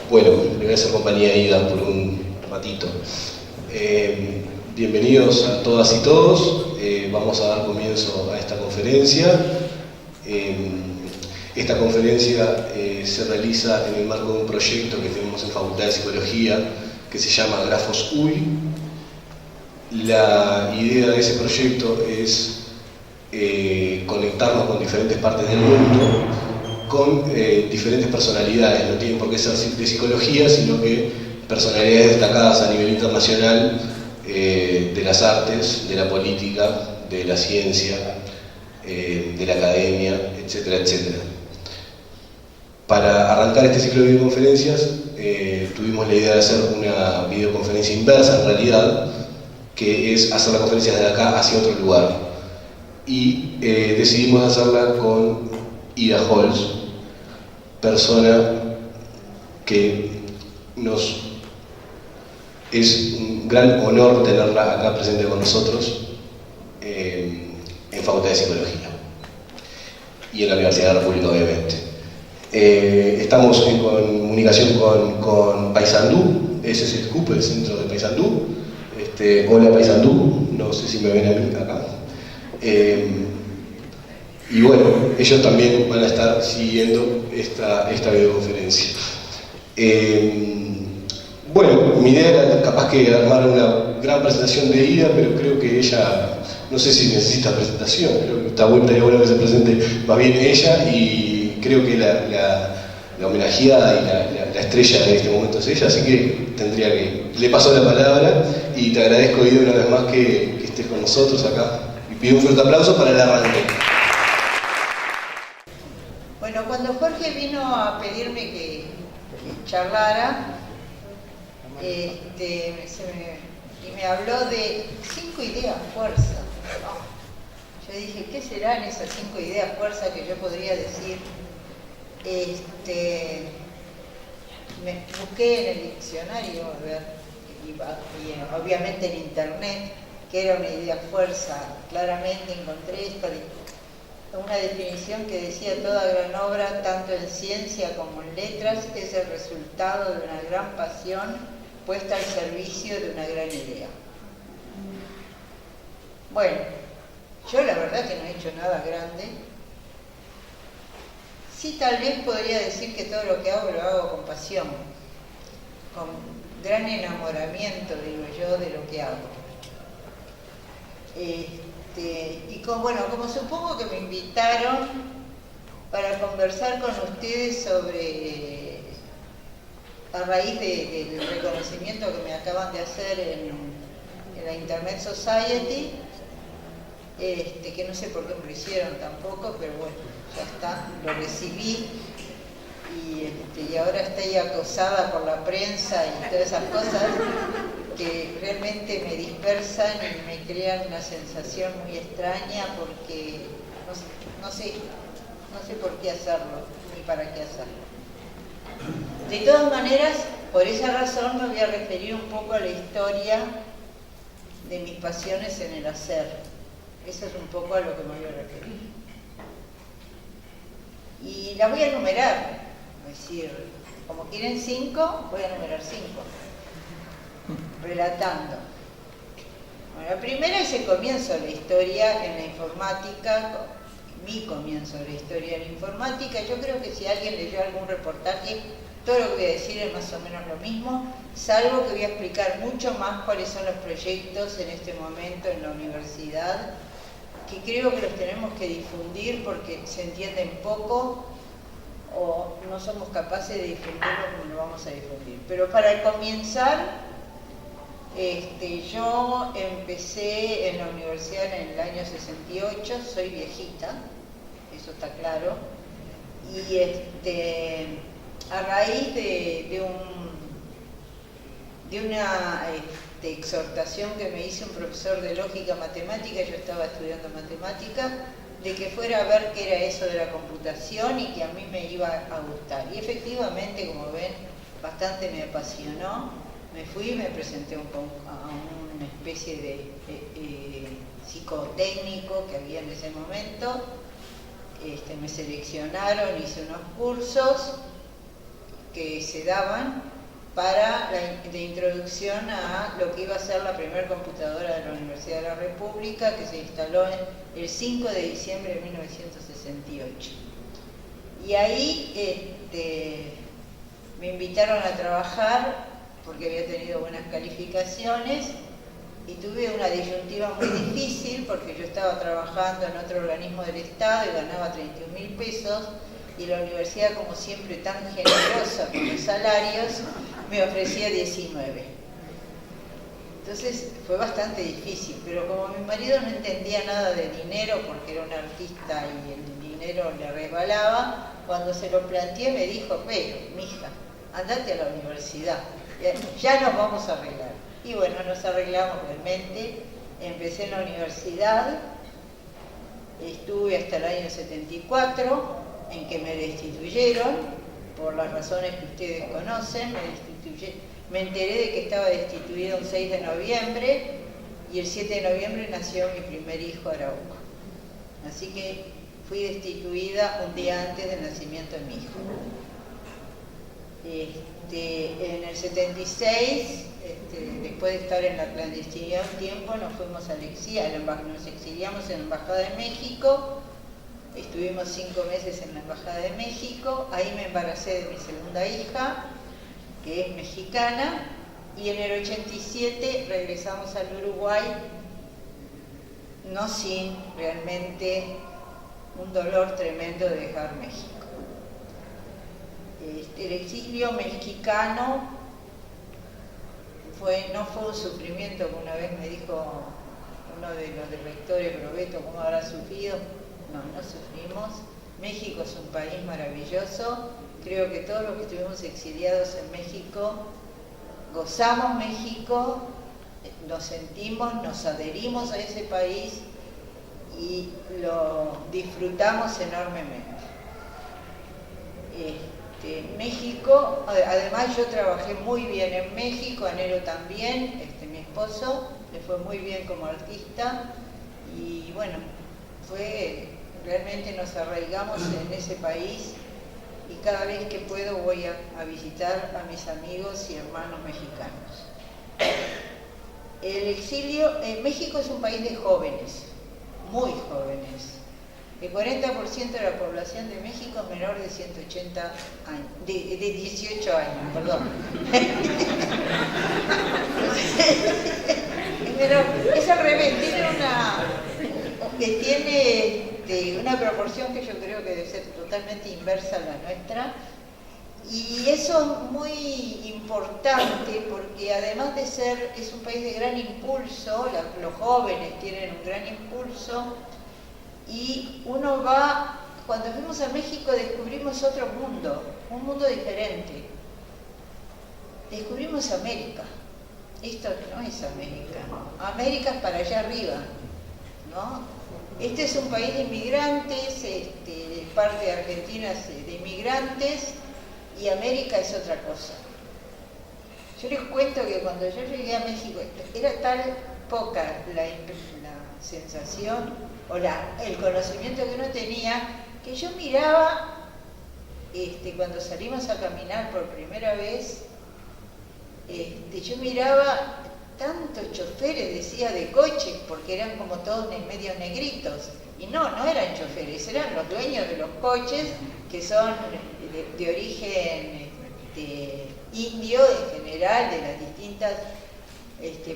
Bueno, le voy a hacer compañía a Ida por un ratito. Bienvenidos a todas y todos. Vamos a dar comienzo a esta conferencia. Esta conferencia se realiza en el marco de un proyecto que tenemos en Facultad de Psicología que se llama Grafos UI. La idea de ese proyecto es conectarnos con diferentes partes del mundo, con diferentes personalidades. No tienen por qué ser de psicología, sino que personalidades destacadas a nivel internacional de las artes, de la política, de la ciencia, de la academia, etcétera, etcétera. Para arrancar este ciclo de videoconferencias, tuvimos la idea de hacer una videoconferencia inversa en realidad, que es hacer la conferencia desde acá hacia otro lugar. Y decidimos hacerla con Ida Holz, persona que es un gran honor tenerla acá presente con nosotros en Facultad de Psicología y en la Universidad de la República, obviamente. Estamos en comunicación con Paysandú, ese es el CUP, el centro de Paysandú. Hola Paysandú, no sé si me ven a mí acá. Y bueno, ellos también van a estar siguiendo esta videoconferencia. Bueno, mi idea era capaz que armar una gran presentación de Ida, pero creo que ella, no sé si necesita presentación, creo que está bueno que se presente más bien ella, y creo que la homenajeada y la estrella de este momento es ella, así que le paso la palabra y te agradezco, Ida, una vez más que estés con nosotros acá, y pido un fuerte aplauso para el arranque. Bueno, cuando Jorge vino a pedirme que charlara, y me habló de 5 ideas fuerza. Yo dije, ¿qué serán esas 5 ideas fuerza que yo podría decir? Me busqué en el diccionario, a ver, y obviamente en internet, que era una idea fuerza. Claramente encontré una definición que decía: toda gran obra, tanto en ciencia como en letras, es el resultado de una gran pasión puesta al servicio de una gran idea. Bueno, yo la verdad que no he hecho nada grande. Sí, tal vez podría decir que todo lo que hago lo hago con pasión, con gran enamoramiento, digo yo, de lo que hago. Y como supongo que me invitaron para conversar con ustedes sobre, a raíz del reconocimiento que me acaban de hacer en la Internet Society, que no sé por qué me lo hicieron tampoco, pero bueno, ya está, lo recibí, y ahora estoy acosada por la prensa y todas esas cosas que realmente me dispersan y me crean una sensación muy extraña, porque no sé por qué hacerlo, ni para qué hacerlo. De todas maneras, por esa razón me voy a referir un poco a la historia de mis pasiones en el hacer. Eso es un poco a lo que me voy a referir. Y las voy a enumerar, es decir, como quieren 5, voy a enumerar 5. Relatando. Bueno, la primera es el comienzo de la historia en la informática, mi comienzo de la historia en la informática. Yo creo que si alguien leyó algún reportaje, todo lo que voy a decir es más o menos lo mismo, salvo que voy a explicar mucho más cuáles son los proyectos en este momento en la universidad, que creo que los tenemos que difundir porque se entienden poco o no somos capaces de difundirlo como lo vamos a difundir. Pero para comenzar, yo empecé en la universidad en el año 68, soy viejita, eso está claro, y a raíz de una exhortación que me hizo un profesor de lógica matemática, yo estaba estudiando matemática, de que fuera a ver qué era eso de la computación y que a mí me iba a gustar. Y efectivamente, como ven, bastante me apasionó. Me fui y me presenté a una especie de psicotécnico que había en ese momento. Me seleccionaron, hice unos cursos que se daban para de introducción a lo que iba a ser la primera computadora de la Universidad de la República, que se instaló el 5 de diciembre de 1968. Y ahí me invitaron a trabajar porque había tenido buenas calificaciones y tuve una disyuntiva muy difícil porque yo estaba trabajando en otro organismo del Estado y ganaba 31.000 pesos y la universidad, como siempre tan generosa con los salarios, me ofrecía 19. Entonces fue bastante difícil, pero como mi marido no entendía nada de dinero porque era un artista y el dinero le resbalaba, cuando se lo planteé me dijo, pero, mija, andate a la universidad, ya nos vamos a arreglar. Y bueno, nos arreglamos realmente, empecé en la universidad, estuve hasta el año 74, en que me destituyeron, por las razones que ustedes conocen, me enteré de que estaba destituida un 6 de noviembre, y el 7 de noviembre nació mi primer hijo, Arauco. Así que fui destituida un día antes del nacimiento de mi hijo. En el 76, después de estar en la clandestinidad un tiempo, nos fuimos al exilio, nos exiliamos en la Embajada de México, estuvimos 5 meses en la Embajada de México, ahí me embaracé de mi segunda hija, que es mexicana, y en el 87 regresamos al Uruguay, no sin realmente un dolor tremendo de dejar México. El exilio mexicano no fue un sufrimiento, como una vez me dijo uno de los directores, Roberto, ¿cómo habrá sufrido? No sufrimos. México es un país maravilloso. Creo que todos los que estuvimos exiliados en México gozamos México, nos sentimos, nos adherimos a ese país y lo disfrutamos enormemente. México, además yo trabajé muy bien en México, Anhelo también, mi esposo, le fue muy bien como artista y bueno, realmente nos arraigamos en ese país y cada vez que puedo voy a visitar a mis amigos y hermanos mexicanos. El exilio, México es un país de jóvenes, muy jóvenes. El 40% de la población de México es menor de 180 años, de 18 años, perdón. Pero es al revés, tiene una proporción que yo creo que debe ser totalmente inversa a la nuestra. Y eso es muy importante porque además de es un país de gran impulso, los jóvenes tienen un gran impulso, y cuando fuimos a México descubrimos otro mundo, un mundo diferente. Descubrimos América. Esto no es América. América es para allá arriba, ¿no? Este es un país de inmigrantes, parte de Argentina es de inmigrantes, y América es otra cosa. Yo les cuento que cuando yo llegué a México, era tan poca la sensación o el conocimiento que uno tenía, que yo miraba, cuando salimos a caminar por primera vez, yo miraba tantos choferes, decía, de coches, porque eran como todos medios negritos, y no eran choferes, eran los dueños de los coches, que son de origen indio en general, de las distintas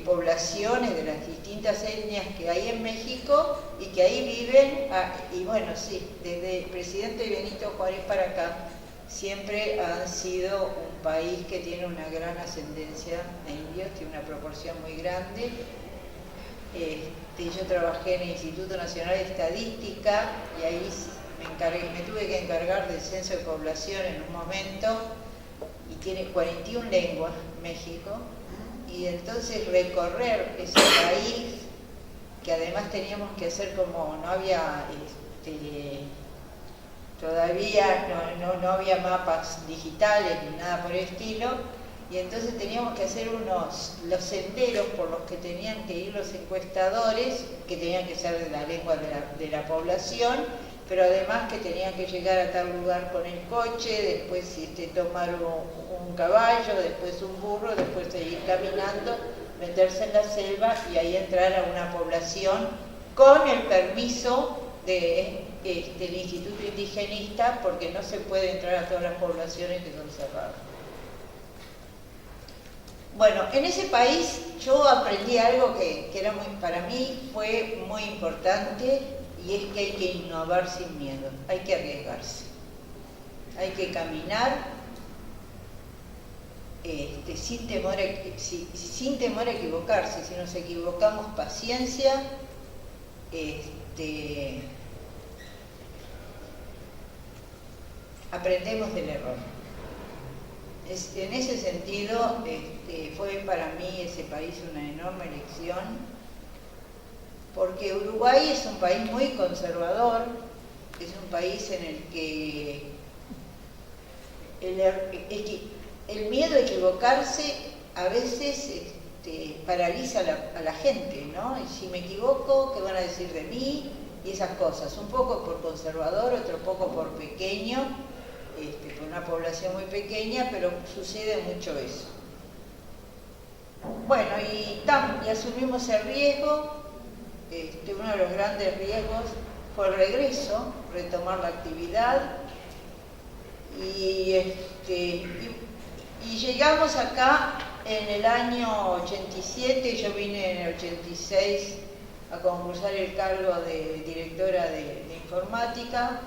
poblaciones, de las distintas etnias que hay en México y que ahí viven, y bueno, sí, desde el presidente Benito Juárez para acá, siempre han sido un país que tiene una gran ascendencia de indios, tiene una proporción muy grande. Yo trabajé en el Instituto Nacional de Estadística y ahí me tuve que encargar del censo de población en un momento, y tiene 41 lenguas México, y entonces recorrer ese país, que además teníamos que hacer como no había todavía no había mapas digitales ni nada por el estilo, y entonces teníamos que hacer los senderos por los que tenían que ir los encuestadores, que tenían que ser de la lengua de la población, pero además que tenían que llegar a tal lugar con el coche, después tomar un caballo, después un burro, después seguir caminando, meterse en la selva y ahí entrar a una población con el permiso del Instituto Indigenista, porque no se puede entrar a todas las poblaciones que son cerradas. Bueno, en ese país yo aprendí algo que era para mí fue muy importante, y es que hay que innovar sin miedo, hay que arriesgarse, hay que caminar sin temor a equivocarse. Si nos equivocamos, paciencia, aprendemos del error. En ese sentido, fue para mí ese país una enorme lección, porque Uruguay es un país muy conservador, es un país en el que el miedo a equivocarse a veces paraliza a la gente, ¿no? Y si me equivoco, ¿qué van a decir de mí? Y esas cosas, un poco por conservador, otro poco por pequeño, por una población muy pequeña, pero sucede mucho eso. Bueno, y asumimos el riesgo. Uno de los grandes riesgos fue el regreso, retomar la actividad, y llegamos acá en el año 87, yo vine en el 86 a concursar el cargo de directora de informática,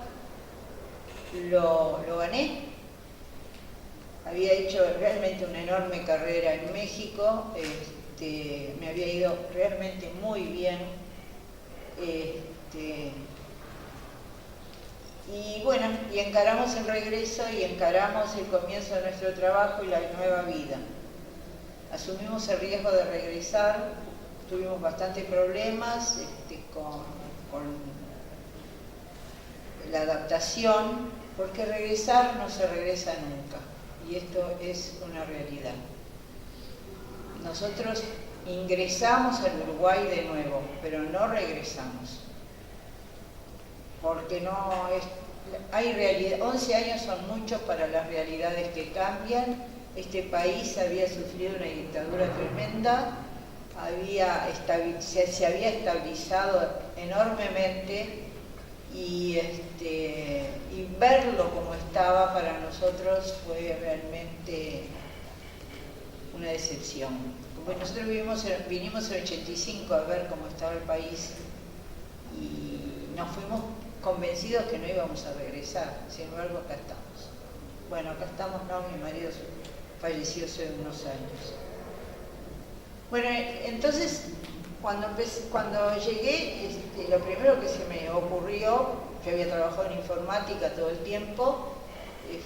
lo gané. Había hecho realmente una enorme carrera en México, me había ido realmente muy bien. Y bueno, y encaramos el regreso y encaramos el comienzo de nuestro trabajo y la nueva vida. Asumimos el riesgo de regresar, tuvimos bastantes problemas con la adaptación, porque regresar no se regresa nunca, y esto es una realidad. Nosotros ingresamos al Uruguay de nuevo, pero no regresamos, porque hay realidad. 11 años son muchos para las realidades que cambian. Este país había sufrido una dictadura tremenda, se había estabilizado enormemente, y verlo como estaba para nosotros fue realmente una decepción. Como nosotros vinimos en el 85 a ver cómo estaba el país, y nos fuimos convencidos que no íbamos a regresar. Sin embargo, acá estamos. Bueno, acá estamos, no, mi marido falleció hace unos años. Bueno, entonces, cuando llegué, lo primero que se me ocurrió, yo había trabajado en informática todo el tiempo,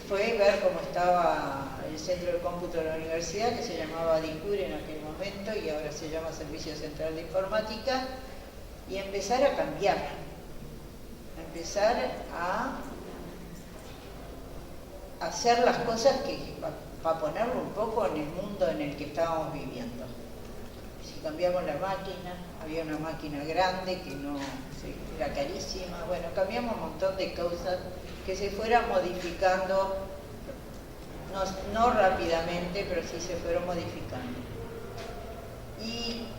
fue ver cómo estaba el centro de cómputo de la universidad, que se llamaba DICUR en aquel momento, y ahora se llama Servicio Central de Informática, y empezar a cambiar, empezar a hacer las cosas para ponerlo un poco en el mundo en el que estábamos viviendo. Si cambiamos la máquina, había una máquina grande que era carísima, bueno, cambiamos un montón de cosas que se fueran modificando, no rápidamente, pero sí se fueron modificando.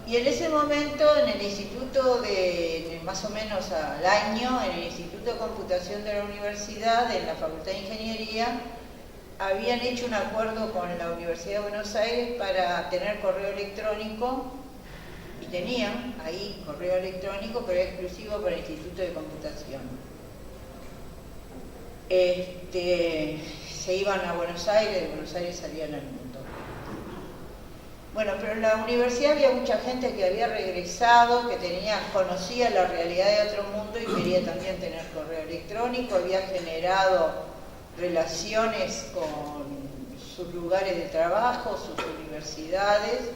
Y en ese momento, en el instituto, más o menos al año, en el Instituto de Computación de la Universidad, en la Facultad de Ingeniería, habían hecho un acuerdo con la Universidad de Buenos Aires para tener correo electrónico, y tenían ahí correo electrónico, pero exclusivo para el Instituto de Computación. Se iban a Buenos Aires, de Buenos Aires salían al mundo. Bueno, pero en la universidad había mucha gente que había regresado, que conocía la realidad de otro mundo y quería también tener correo electrónico, había generado relaciones con sus lugares de trabajo, sus universidades,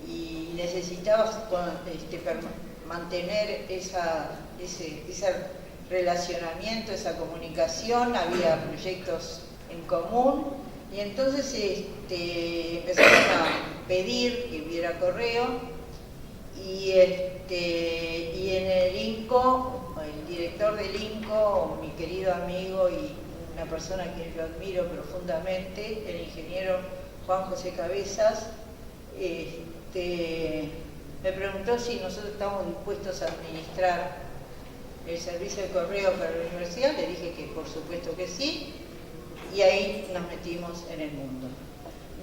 y necesitaba mantener ese relacionamiento, esa comunicación. Había proyectos en común, y entonces empezaron a pedir que hubiera correo, y en el INCO, el director del INCO, mi querido amigo y una persona a quien yo admiro profundamente, el ingeniero Juan José Cabezas, me preguntó si nosotros estábamos dispuestos a administrar el servicio de correo para la universidad. Le dije que por supuesto que sí, y ahí nos metimos en el mundo.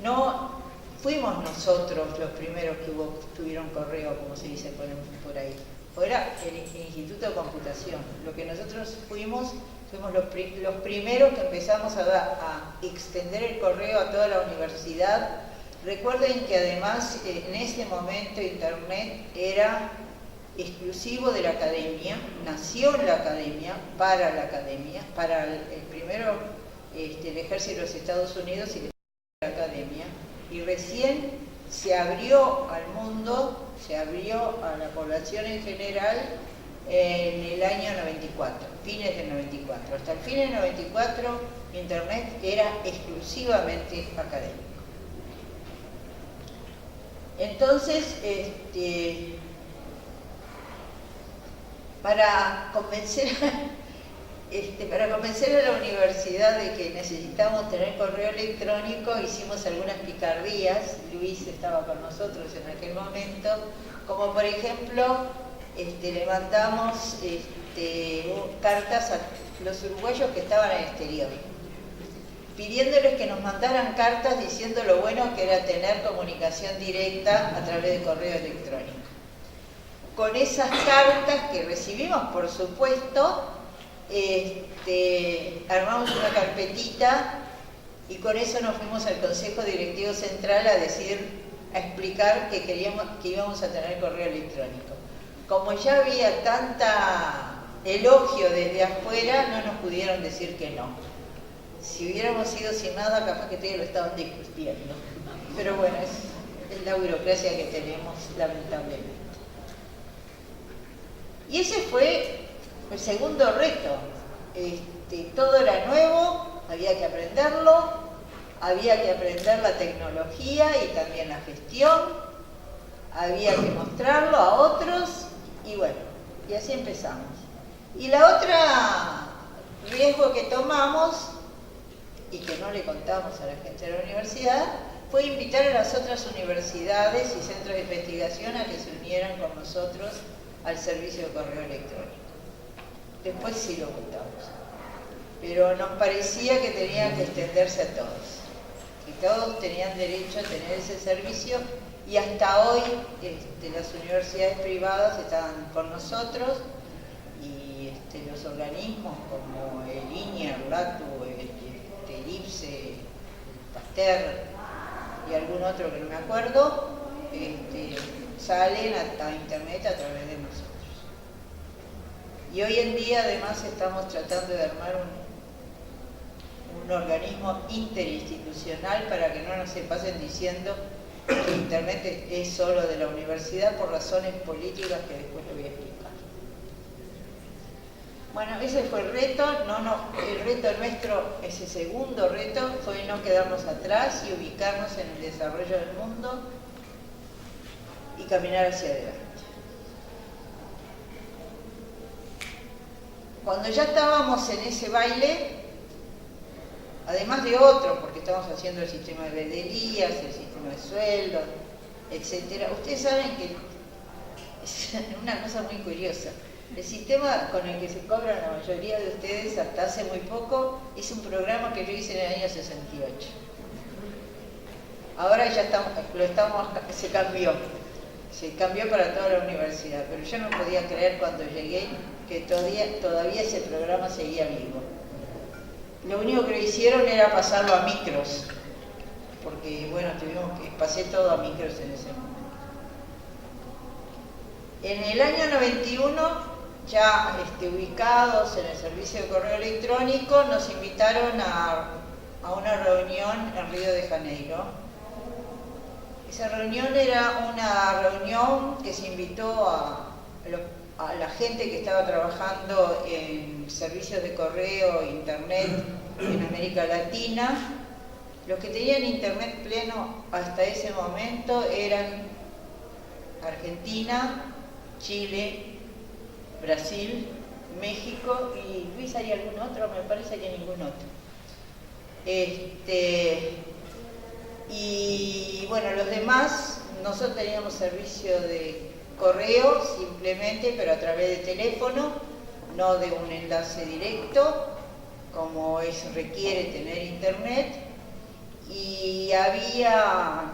No fuimos nosotros los primeros que tuvieron correo, como se dice por ahí. Fuera el Instituto de Computación. Lo que nosotros fuimos los primeros que empezamos a extender el correo a toda la universidad. Recuerden que además en ese momento Internet era exclusivo de la academia, nació en la academia, para el primero el ejército de los Estados Unidos y la academia, y recién se abrió al mundo, se abrió a la población en general en el año 94, fines del 94. Hasta el fin del 94 Internet era exclusivamente académico. Entonces, para convencer a la universidad de que necesitábamos tener correo electrónico, hicimos algunas picardías. Luis estaba con nosotros en aquel momento, como por ejemplo, le mandamos cartas a los uruguayos que estaban en el exterior, pidiéndoles que nos mandaran cartas diciendo lo bueno que era tener comunicación directa a través de correo electrónico. Con esas cartas que recibimos, por supuesto, armamos una carpetita y con eso nos fuimos al Consejo Directivo Central a explicar que íbamos a tener correo electrónico. Como ya había tanta elogio desde afuera, no nos pudieron decir que no. Si hubiéramos ido sin nada, capaz que todavía lo estaban discutiendo. Pero bueno, es la burocracia que tenemos, lamentablemente. Y ese fue el segundo reto. Todo era nuevo, había que aprenderlo, había que aprender la tecnología y también la gestión, había que mostrarlo a otros, y bueno, y así empezamos. Y la otra riesgo que tomamos, y que no le contamos a la gente de la universidad, fue invitar a las otras universidades y centros de investigación a que se unieran con nosotros al servicio de correo electrónico. Después sí lo contamos, pero nos parecía que tenía que extenderse a todos, que todos tenían derecho a tener ese servicio, y hasta hoy las universidades privadas estaban con nosotros, y los organismos como el INIA, el LATU, el IPSE, el PASTER y algún otro que no me acuerdo, salen a Internet a través de nosotros. Y hoy en día además estamos tratando de armar un organismo interinstitucional para que no nos se pasen diciendo que Internet es solo de la universidad por razones políticas que después le voy a explicar. Bueno, ese fue el reto. El reto nuestro, ese segundo reto, fue no quedarnos atrás y ubicarnos en el desarrollo del mundo y caminar hacia adelante. Cuando ya estábamos en ese baile, además de otros, porque estamos haciendo el sistema de veedurías, el sistema de sueldos, etc. Ustedes saben que es una cosa muy curiosa. El sistema con el que se cobran la mayoría de ustedes hasta hace muy poco es un programa que yo hice en el año 68. Ahora ya se cambió para toda la universidad, pero yo no podía creer cuando llegué que todavía ese programa seguía vivo. Lo único que hicieron era pasarlo a micros, porque bueno, pasé todo a micros en ese momento. En el año 91, ya ubicados en el servicio de correo electrónico, nos invitaron a una reunión en Río de Janeiro. Esa reunión era una reunión que se invitó a la gente que estaba trabajando en servicios de correo e internet en América Latina. Los que tenían internet pleno hasta ese momento eran Argentina, Chile, Brasil México, y Luis, ¿hay algún otro? Me parece que ningún otro. Y bueno, los demás, nosotros teníamos servicio de correo simplemente, pero a través de teléfono, no de un enlace directo, como requiere tener internet. Y había,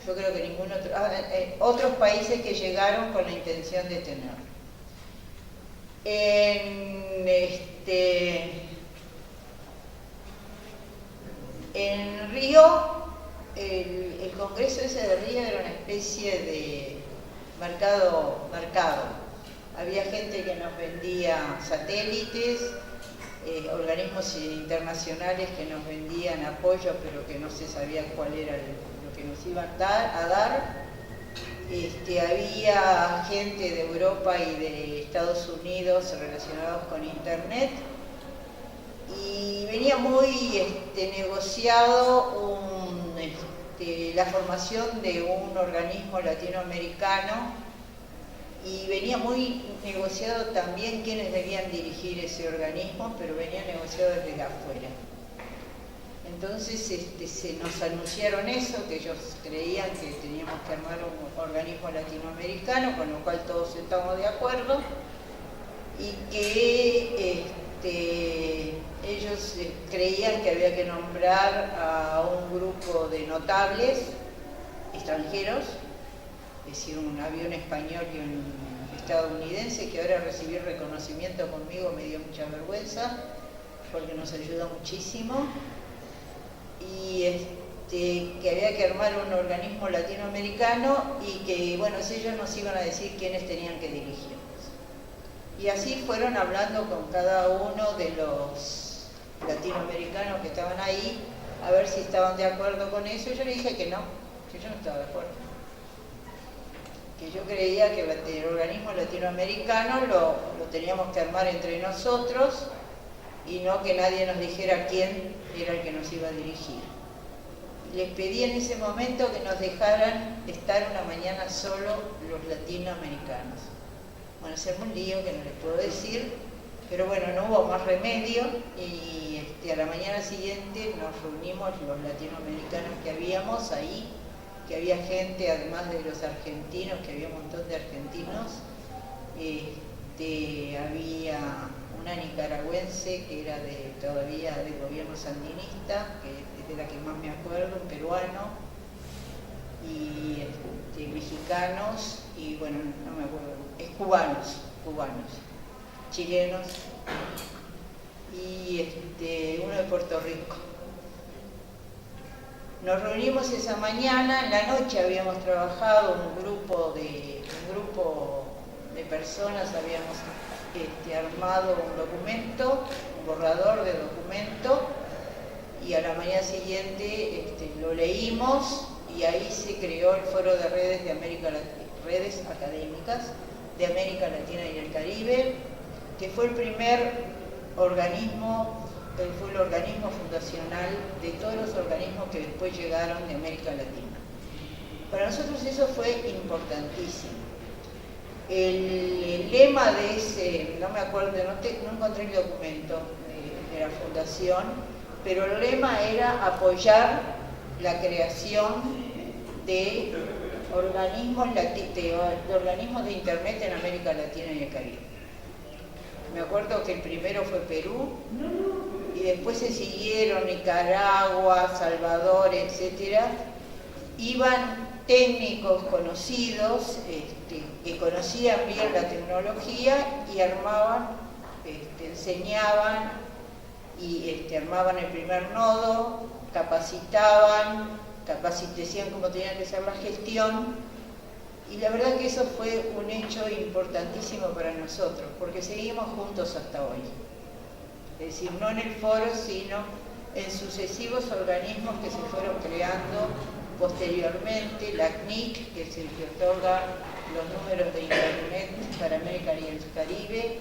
yo creo que ningún otro, otros países que llegaron con la intención de tenerlo. En Río, el congreso ese de Río era una especie de mercado. Había gente que nos vendía satélites, organismos internacionales que nos vendían apoyo, pero que no se sabía cuál era lo que nos iban a dar. Había gente de Europa y de Estados Unidos relacionados con Internet, y venía muy negociado la formación de un organismo latinoamericano, y venía muy negociado también quiénes debían dirigir ese organismo, pero venía negociado desde afuera. Entonces se nos anunciaron eso, que ellos creían que teníamos que armar un organismo latinoamericano, con lo cual todos estamos de acuerdo, y que ellos creían que había que nombrar a un grupo de notables extranjeros, es decir, había un español y un estadounidense, que ahora recibir reconocimiento conmigo me dio mucha vergüenza, porque nos ayudó muchísimo, y que había que armar un organismo latinoamericano, y que, bueno, ellos nos iban a decir quiénes tenían que dirigirnos. Y así fueron hablando con cada uno de los latinoamericanos que estaban ahí, a ver si estaban de acuerdo con eso, y yo le dije que no, que yo no estaba de acuerdo. Que yo creía que el organismo latinoamericano lo teníamos que armar entre nosotros, y no que nadie nos dijera quién era el que nos iba a dirigir. Les pedí en ese momento que nos dejaran estar una mañana solo los latinoamericanos. Bueno, se armó un lío que no les puedo decir, pero bueno, no hubo más remedio, y a la mañana siguiente nos reunimos los latinoamericanos que habíamos ahí, que había gente, además de los argentinos, que había un montón de argentinos, había una nicaragüense que era todavía del gobierno sandinista, que es de la que más me acuerdo, un peruano, y mexicanos, y bueno, no me acuerdo, cubanos, chilenos, y uno de Puerto Rico. Nos reunimos esa mañana, en la noche habíamos trabajado un grupo de personas, habíamos armado un documento, un borrador de documento, y a la mañana siguiente lo leímos, y ahí se creó el Foro de Redes Redes Académicas de América Latina y el Caribe, que fue el primer organismo, fue el organismo fundacional de todos los organismos que después llegaron de América Latina. Para nosotros eso fue importantísimo. El lema de ese, no me acuerdo, no encontré el documento de la fundación, pero el lema era apoyar la creación de organismos de Internet en América Latina y el Caribe. Me acuerdo que el primero fue Perú, y después se siguieron Nicaragua, Salvador, etcétera. Iban técnicos conocidos que conocían bien la tecnología, y armaban, enseñaban, y armaban el primer nodo, capacitaban, decían cómo tenía que ser la gestión, y la verdad que eso fue un hecho importantísimo para nosotros, porque seguimos juntos hasta hoy. Es decir, no en el foro, sino en sucesivos organismos que se fueron creando posteriormente, la CNIC, que es el que otorga los números de Internet para América y el Caribe,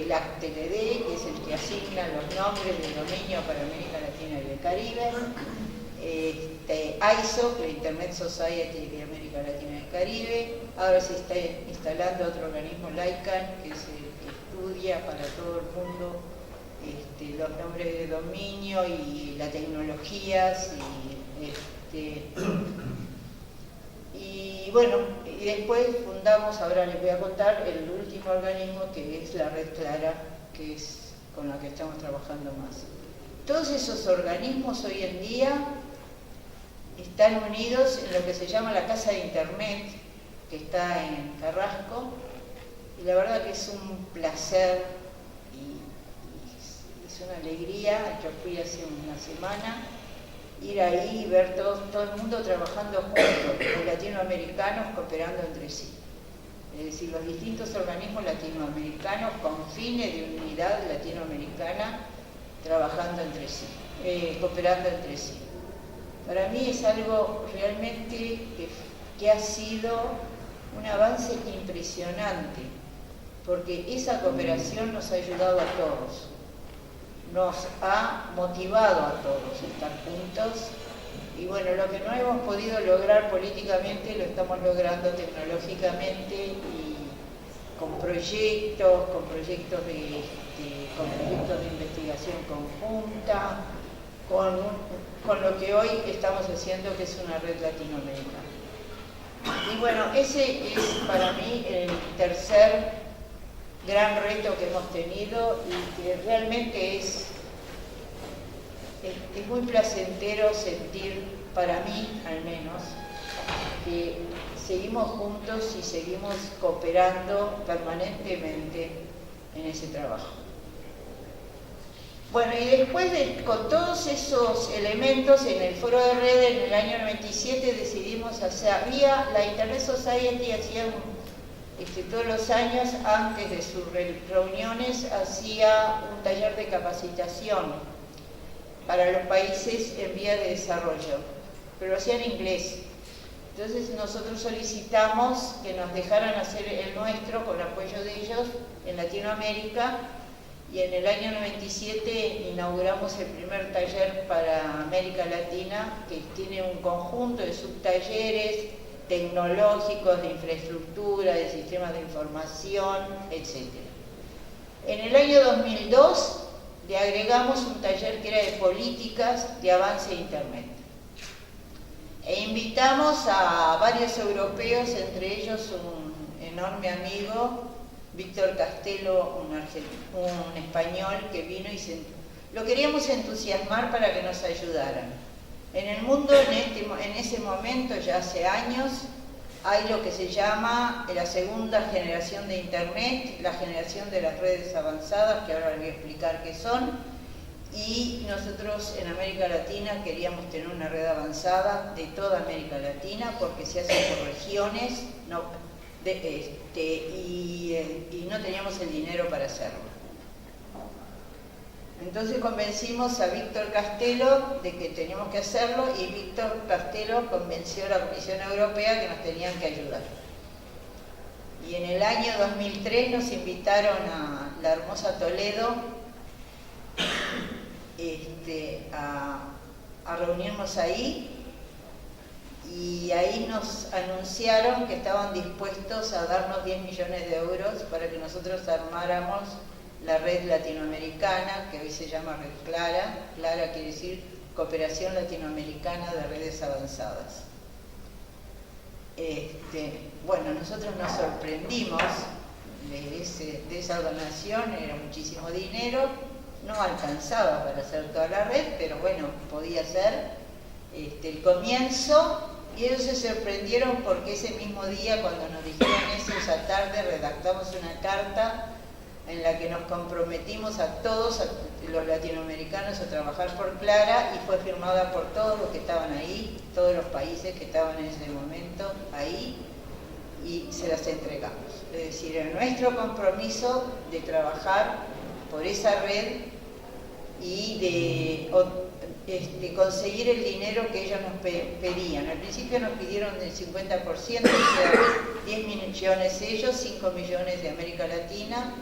la TLD, que es el que asigna los nombres de dominio para América Latina y el Caribe, ISO, la Internet Society de América Latina y el Caribe. Ahora se está instalando otro organismo, LICAN, que es el obvia para todo el mundo, los nombres de dominio y las tecnologías y bueno, y después fundamos, ahora les voy a contar, el último organismo que es la Red Clara, que es con la que estamos trabajando más. Todos esos organismos hoy en día están unidos en lo que se llama la Casa de Internet, que está en Carrasco, y la verdad que es un placer y es una alegría. Yo fui hace una semana, ir ahí y ver todo el mundo trabajando juntos, los latinoamericanos cooperando entre sí. Es decir, los distintos organismos latinoamericanos con fines de unidad latinoamericana trabajando entre sí, cooperando entre sí. Para mí es algo realmente que ha sido un avance impresionante, porque esa cooperación nos ha ayudado a todos, nos ha motivado a todos a estar juntos, y bueno, lo que no hemos podido lograr políticamente lo estamos logrando tecnológicamente y con proyectos de investigación conjunta, con lo que hoy estamos haciendo, que es una red latinoamericana. Y bueno, ese es para mí el tercer gran reto que hemos tenido y que realmente es muy placentero sentir, para mí al menos, que seguimos juntos y seguimos cooperando permanentemente en ese trabajo. Bueno, y después con todos esos elementos, en el foro de red en el año 97 decidimos hacer, la Internet Society hacía todos los años, antes de sus reuniones, hacía un taller de capacitación para los países en vía de desarrollo, pero lo hacía en inglés. Entonces nosotros solicitamos que nos dejaran hacer el nuestro con el apoyo de ellos en Latinoamérica, y en el año 97 inauguramos el primer taller para América Latina, que tiene un conjunto de subtalleres tecnológicos, de infraestructura, de sistemas de información, etc. En el año 2002 le agregamos un taller que era de políticas de avance de Internet. E invitamos a varios europeos, entre ellos un enorme amigo, Víctor Castelo, un español que vino y lo queríamos entusiasmar para que nos ayudaran. En el mundo, en ese momento, ya hace años, hay lo que se llama la segunda generación de Internet, la generación de las redes avanzadas, que ahora les voy a explicar qué son, y nosotros en América Latina queríamos tener una red avanzada de toda América Latina, porque se hace por regiones, y no teníamos el dinero para hacerlo. Entonces convencimos a Víctor Castelo de que teníamos que hacerlo, y Víctor Castelo convenció a la Comisión Europea que nos tenían que ayudar. Y en el año 2003 nos invitaron a la hermosa Toledo a reunirnos ahí, y ahí nos anunciaron que estaban dispuestos a darnos 10 millones de euros para que nosotros armáramos la red latinoamericana, que hoy se llama Red Clara. Clara quiere decir Cooperación Latinoamericana de Redes Avanzadas. Bueno, nosotros nos sorprendimos de esa donación, era muchísimo dinero, no alcanzaba para hacer toda la red, pero bueno, podía ser el comienzo. Y ellos se sorprendieron porque ese mismo día, cuando nos dijeron eso, esa tarde redactamos una carta en la que nos comprometimos a todos los latinoamericanos a trabajar por Clara, y fue firmada por todos los que estaban ahí, todos los países que estaban en ese momento ahí, y se las entregamos. Es decir, en nuestro compromiso de trabajar por esa red y de conseguir el dinero que ellos nos pedían. Al principio nos pidieron el 50%, o sea, 10 millones ellos, 5 millones de América Latina,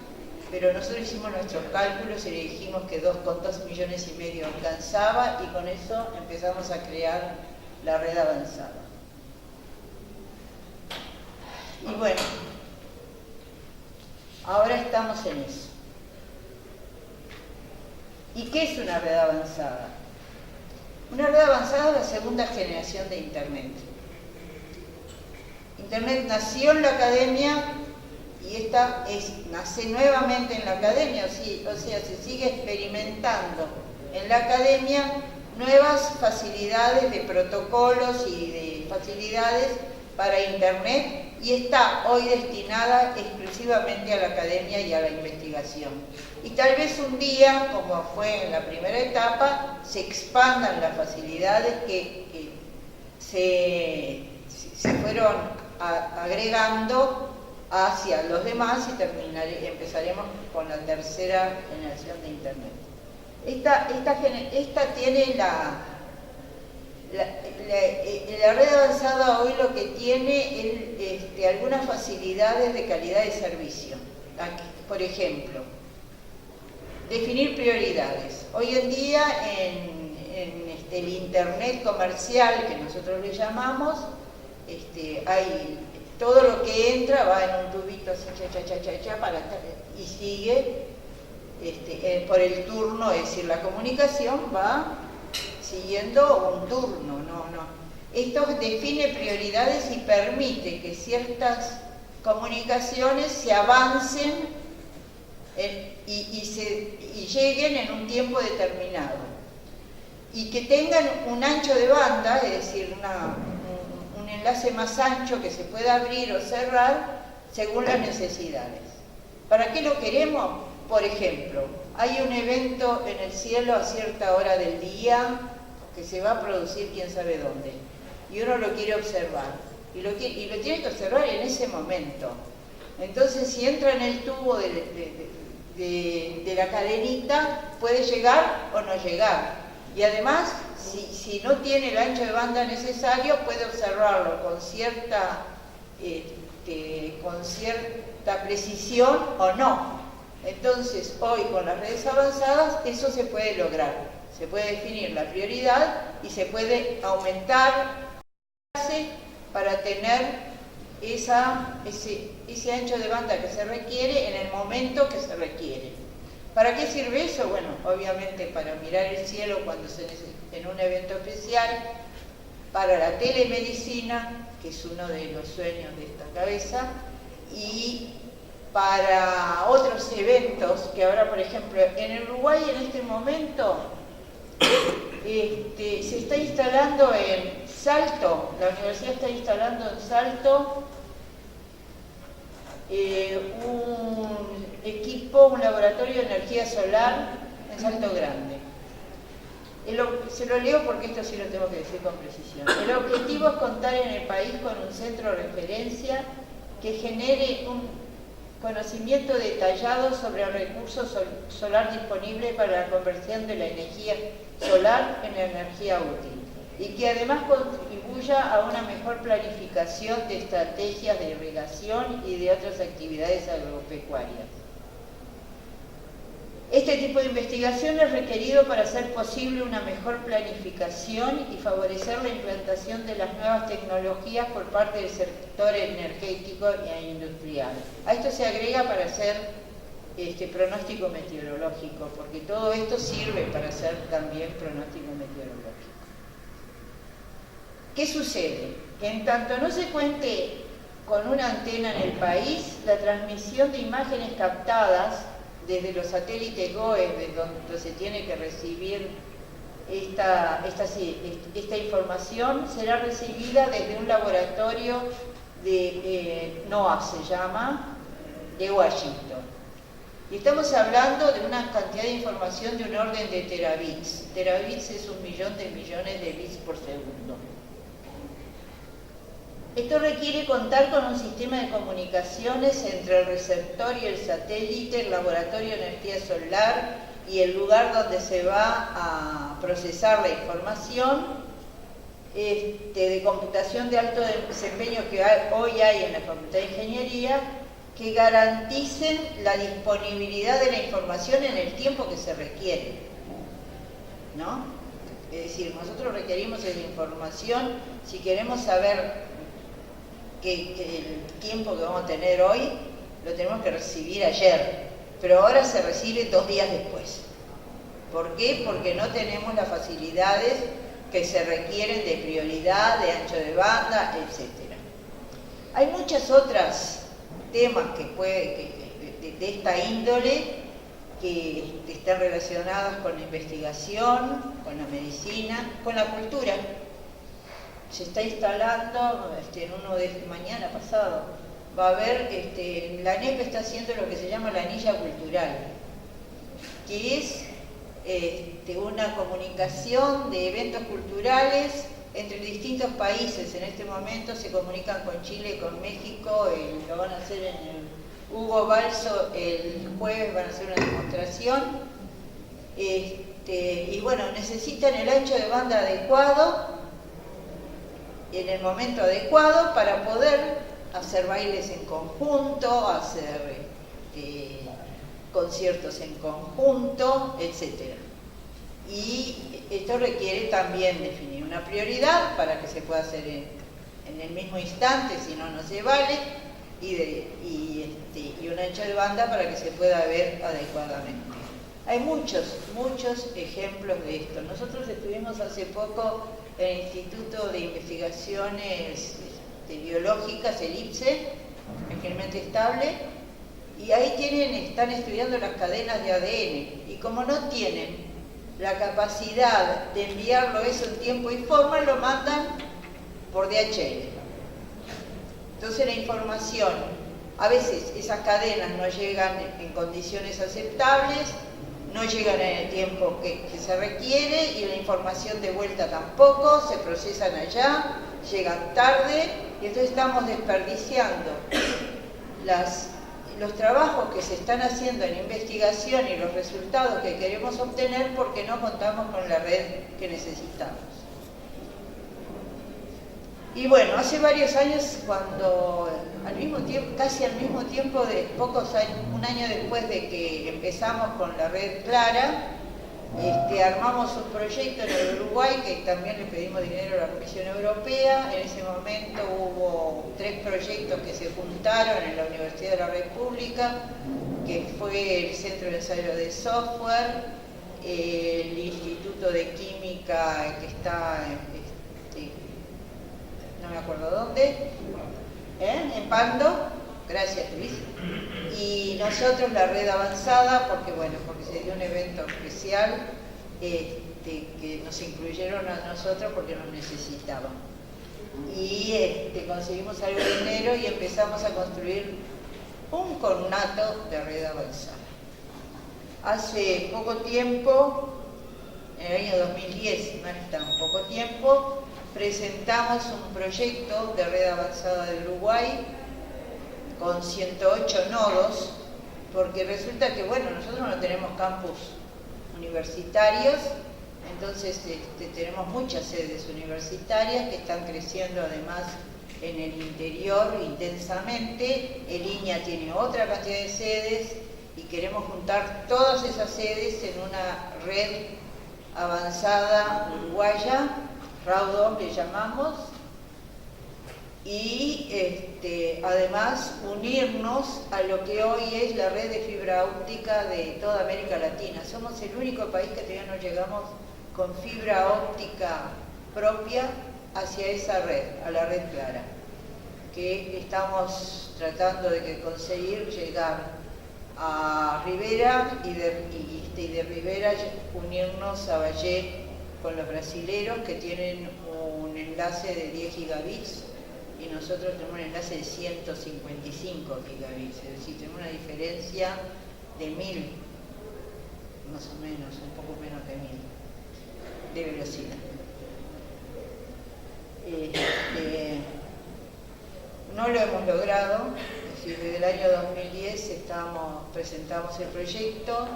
pero nosotros hicimos nuestros cálculos y le dijimos que con 2,5 millones alcanzaba, y con eso empezamos a crear la red avanzada. Y bueno, ahora estamos en eso. ¿Y qué es una red avanzada? Una red avanzada es la segunda generación de Internet. Internet nació en la academia y esta nace nuevamente en la academia, o sea, se sigue experimentando en la academia nuevas facilidades de protocolos y de facilidades para Internet, y está hoy destinada exclusivamente a la academia y a la investigación. Y tal vez un día, como fue en la primera etapa, se expandan las facilidades que se fueron agregando hacia los demás, y empezaremos con la tercera generación de Internet. Esta tiene la red avanzada hoy lo que tiene es algunas facilidades de calidad de servicio. Aquí, por ejemplo, definir prioridades. Hoy en día en el Internet comercial, que nosotros le llamamos, hay todo lo que entra va en un tubito así, y sigue por el turno, es decir, la comunicación va siguiendo un turno, no. Esto define prioridades y permite que ciertas comunicaciones se avancen y lleguen en un tiempo determinado. Y que tengan un ancho de banda, es decir, un enlace más ancho que se pueda abrir o cerrar según las necesidades. ¿Para qué lo queremos? Por ejemplo, hay un evento en el cielo a cierta hora del día que se va a producir quién sabe dónde, y uno lo quiere observar, y lo tiene que observar en ese momento. Entonces, si entra en el tubo de la cadenita, puede llegar o no llegar, y además, si no tiene el ancho de banda necesario, puede observarlo con cierta precisión o no. Entonces, hoy con las redes avanzadas eso se puede lograr. Se puede definir la prioridad y se puede aumentar para tener ese ancho de banda que se requiere en el momento que se requiere. ¿Para qué sirve eso? Bueno, obviamente para mirar el cielo cuando se necesita en un evento especial, para la telemedicina, que es uno de los sueños de esta cabeza, y para otros eventos que ahora, por ejemplo, en el Uruguay en este momento se está instalando en Salto, la universidad está instalando en Salto un laboratorio de energía solar en Salto Grande. Se lo leo porque esto sí lo tengo que decir con precisión. El objetivo es contar en el país con un centro de referencia que genere un conocimiento detallado sobre el recurso solar disponible para la conversión de la energía solar en energía útil, y que además contribuya a una mejor planificación de estrategias de irrigación y de otras actividades agropecuarias. Este tipo de investigación es requerido para hacer posible una mejor planificación y favorecer la implantación de las nuevas tecnologías por parte del sector energético e industrial. A esto se agrega para hacer pronóstico meteorológico, porque todo esto sirve para hacer también pronóstico meteorológico. ¿Qué sucede? Que en tanto no se cuente con una antena en el país, la transmisión de imágenes captadas desde los satélites GOES, de donde se tiene que recibir esta información, será recibida desde un laboratorio de NOAA, se llama, de Washington. Y estamos hablando de una cantidad de información de un orden de terabits. Terabits es 1.000.000 de millones de bits por segundo. Esto requiere contar con un sistema de comunicaciones entre el receptor y el satélite, el laboratorio de energía solar y el lugar donde se va a procesar la información, de computación de alto desempeño que hoy hay en la Facultad de Ingeniería, que garanticen la disponibilidad de la información en el tiempo que se requiere, ¿no? Es decir, nosotros requerimos de la información si queremos saber que el tiempo que vamos a tener hoy lo tenemos que recibir ayer, pero ahora se recibe 2 días después. ¿Por qué? Porque no tenemos las facilidades que se requieren de prioridad, de ancho de banda, etc. Hay muchas otras temas de esta índole que están relacionadas con la investigación, con la medicina, con la cultura. Se está instalando, en uno de mañana pasado, va a haber, la ANEP está haciendo lo que se llama la anilla cultural, que es una comunicación de eventos culturales entre distintos países. En este momento se comunican con Chile y con México, lo van a hacer en el Hugo Balso el jueves, van a hacer una demostración. Y bueno, necesitan el ancho de banda adecuado, en el momento adecuado, para poder hacer bailes en conjunto, hacer conciertos en conjunto, etc. Y esto requiere también definir una prioridad para que se pueda hacer en el mismo instante, si no, no se vale, y un ancho de banda para que se pueda ver adecuadamente. Hay muchos ejemplos de esto. Nosotros estuvimos hace poco en el Instituto de Investigaciones Biológicas, el IPSE, Experimente Estable, y ahí están estudiando las cadenas de ADN, y como no tienen la capacidad de enviarlo eso en tiempo y forma, lo mandan por DHL. Entonces la información, a veces esas cadenas no llegan en condiciones aceptables, no llegan en el tiempo que se requiere, y la información de vuelta tampoco, se procesan allá, llegan tarde, y entonces estamos desperdiciando los trabajos que se están haciendo en investigación y los resultados que queremos obtener porque no contamos con la red que necesitamos. Y bueno, hace varios años, cuando casi al mismo tiempo, un año después de que empezamos con la red Clara, armamos un proyecto en el Uruguay, que también le pedimos dinero a la Comisión Europea. En ese momento hubo 3 proyectos que se juntaron en la Universidad de la República, que fue el Centro de Ensayo de Software, el Instituto de Química que está, no me acuerdo dónde, en Pando, gracias Luis, y nosotros la red avanzada, porque se dio un evento especial que nos incluyeron a nosotros porque nos necesitaban. Y conseguimos algo de dinero y empezamos a construir un conato de red avanzada. Hace poco tiempo, en el año 2010, no es tan poco tiempo, presentamos un proyecto de red avanzada del Uruguay con 108 nodos, porque resulta que, nosotros no tenemos campus universitarios, entonces tenemos muchas sedes universitarias que están creciendo además en el interior intensamente. El INIA tiene otra cantidad de sedes y queremos juntar todas esas sedes en una red avanzada uruguaya, RAUDOM le llamamos, y además unirnos a lo que hoy es la red de fibra óptica de toda América Latina. Somos el único país que todavía no llegamos con fibra óptica propia hacia esa red, a la red Clara, que estamos tratando de conseguir llegar a Rivera y de Rivera unirnos a Valle con los brasileros, que tienen un enlace de 10 gigabits y nosotros tenemos un enlace de 155 gigabits, es decir, tenemos una diferencia de 1000, más o menos, un poco menos de 1000 de velocidad. No lo hemos logrado, es decir, desde el año 2010 presentamos el proyecto.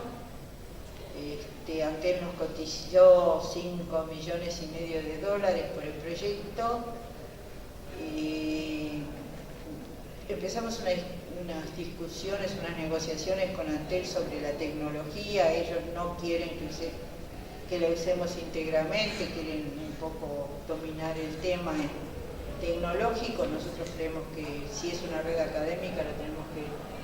Antel nos cotizó $5,5 millones por el proyecto. Y empezamos unas discusiones, unas negociaciones con Antel sobre la tecnología. Ellos no quieren que la usemos íntegramente, quieren un poco dominar el tema tecnológico. Nosotros creemos que si es una red académica,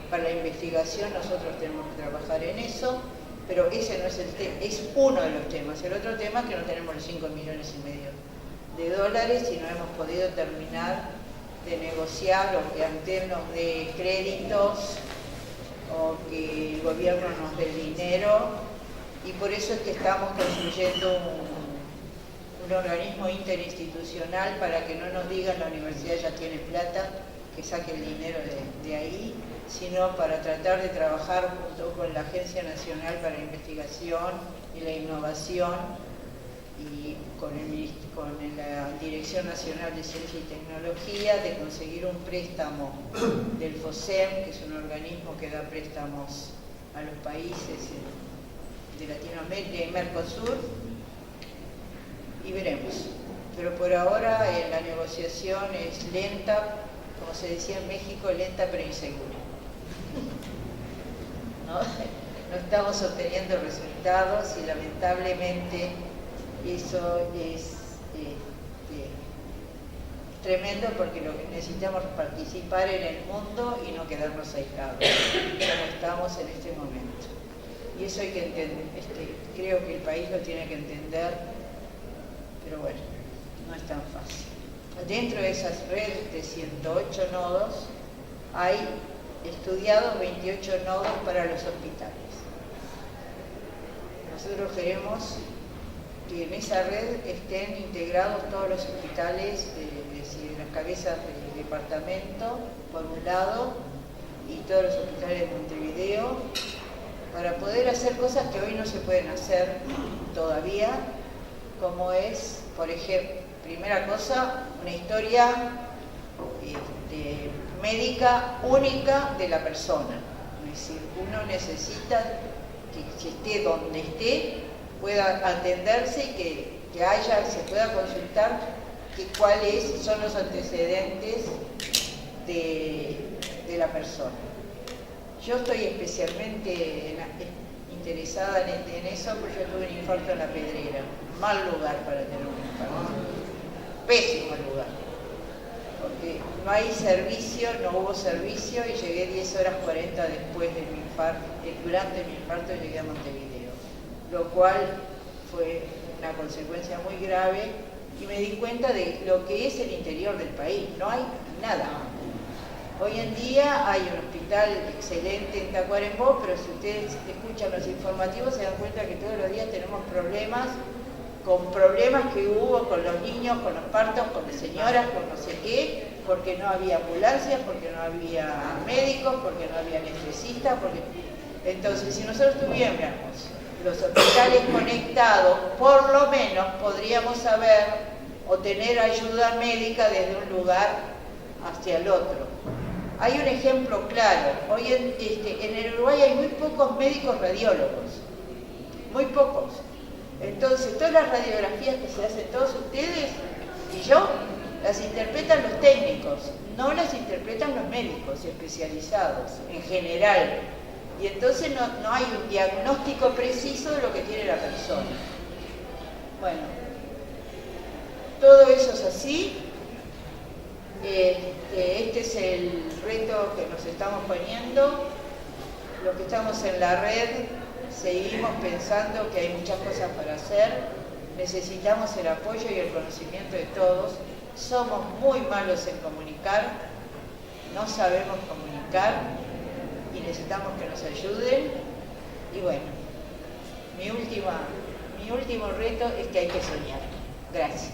para la investigación nosotros tenemos que trabajar en eso. pero ese no es el tema, es uno de los temas. El otro tema es que no tenemos los 5,5 millones de dólares y no hemos podido terminar de negociar o que Antel nos dé créditos o que el gobierno nos dé dinero, y por eso es que estamos construyendo un organismo interinstitucional para que no nos digan la universidad ya tiene plata, que saque el dinero de ahí, sino para tratar de trabajar junto con la Agencia Nacional para la Investigación y la Innovación y con la Dirección Nacional de Ciencia y Tecnología, de conseguir un préstamo del FOSEM, que es un organismo que da préstamos a los países de Latinoamérica y Mercosur, y veremos. Pero por ahora la negociación es lenta, como se decía en México, lenta pero insegura. No estamos obteniendo resultados y lamentablemente eso es tremendo, porque lo que necesitamos es participar en el mundo y no quedarnos aislados, como estamos en este momento. Y eso hay que entender, creo que el país lo tiene que entender, pero bueno, no es tan fácil. Dentro de esas redes de 108 nodos hay estudiados 28 nodos para los hospitales. Nosotros queremos que en esa red estén integrados todos los hospitales, es decir, las cabezas del departamento, por un lado, y todos los hospitales de Montevideo, para poder hacer cosas que hoy no se pueden hacer todavía, como es, por ejemplo, primera cosa, una historia médica única de la persona. Es decir, uno necesita que esté donde esté, pueda atenderse y que se pueda consultar cuáles son los antecedentes de la persona. Yo estoy especialmente interesada en eso, porque yo tuve un infarto en La Pedrera. Mal lugar para tener un infarto. Pésimo lugar. Porque no hay servicio, no hubo servicio, y llegué 10 horas 40 después de mi infarto. Durante mi infarto llegué a Montevideo, lo cual fue una consecuencia muy grave, y me di cuenta de lo que es el interior del país. No hay nada. Hoy en día hay un hospital excelente en Tacuarembó, pero si ustedes escuchan los informativos se dan cuenta que todos los días tenemos problemas que hubo con los niños, con los partos, con las señoras, con no sé qué, porque no había ambulancias, porque no había médicos, porque no había anestesistas, Entonces, si nosotros tuviéramos los hospitales conectados, por lo menos podríamos saber o tener ayuda médica desde un lugar hacia el otro. Hay un ejemplo claro. Hoy en el Uruguay hay muy pocos médicos radiólogos, muy pocos. Entonces, todas las radiografías que se hacen todos ustedes y yo, las interpretan los técnicos, no las interpretan los médicos especializados en general. Y entonces no hay un diagnóstico preciso de lo que tiene la persona. Bueno, todo eso es así. Este es el reto que nos estamos poniendo. Los que estamos en la red seguimos pensando que hay muchas cosas para hacer. Necesitamos el apoyo y el conocimiento de todos. Somos muy malos en comunicar, no sabemos comunicar y necesitamos que nos ayuden. Y bueno, mi último reto es que hay que soñar. Gracias.